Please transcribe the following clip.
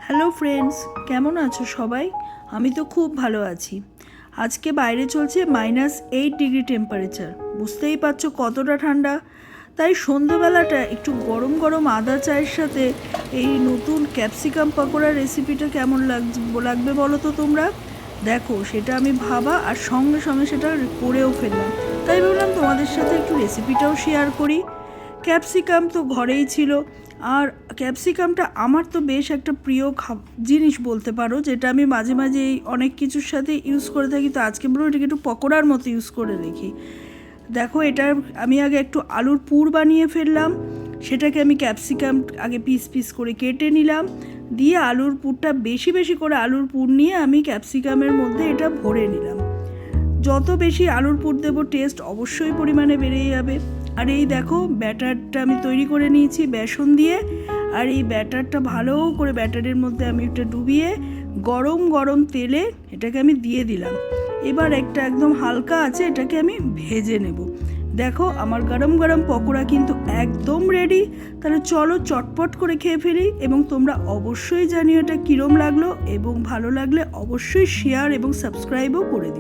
Hello friends, কেমন আছো সবাই? আমি তো খুব ভালো আছি। আজকে বাইরে চলছে -8 ডিগ্রি টেম্পারেচার। বুঝতেই পারছো কতটা ঠান্ডা। তাই সন্ধ্যেবেলাটা একটু গরম গরম আদা চায়ের সাথে এই নতুন ক্যাপসিকাম পকোড়ার রেসিপিটা কেমন লাগবে বলো তো তোমরা। দেখো, সেটা আমি ভাবা আর সঙ্গে সঙ্গে সেটা করেও ফেললাম। তাই ভাবলাম তোমাদের সাথে একটু রেসিপিটাও শেয়ার করি। ক্যাপসিকাম তো ঘরেই ছিল, আর ক্যাপসিকামটা আমার তো বেশ একটা প্রিয় জিনিস বলতে পারো, যেটা আমি মাঝে মাঝে অনেক কিছুর সাথে ইউজ করে থাকি। তো আজকে বলবো এটাকে একটু পকোড়ার মতো ইউজ করে দেখি। দেখো, এটার আমি আগে একটু আলুর পুর বানিয়ে ফেললাম। সেটাকে আমি ক্যাপসিকাম আগে পিস পিস করে কেটে নিলাম, দিয়ে আলুর পুরটা বেশি বেশি করে আলুর পুর নিয়ে আমি ক্যাপসিকামের মধ্যে এটা ভরে নিলাম। যত বেশি আলুর পুর দেবো টেস্ট অবশ্যই পরিমাণে বেড়ে যাবে। আর এই দেখো, ব্যাটারটা আমি তৈরি করে নিয়েছি বেসন দিয়ে। আর এই ব্যাটারটা ভালো করে ব্যাটারের মধ্যে আমি এটা ডুবিয়ে গরম গরম তেলে এটাকে আমি দিয়ে দিলাম। এবার একটা একদম হালকা আছে, এটাকে আমি ভেজে নেব। দেখো, আমার গরম গরম পকোড়া কিন্তু একদম রেডি। তাহলে চলো চটপট করে খেয়ে ফেলি, এবং তোমরা অবশ্যই জানিও এটা কীরম লাগলো, এবং ভালো লাগলে অবশ্যই শেয়ার এবং সাবস্ক্রাইবও করে দিও।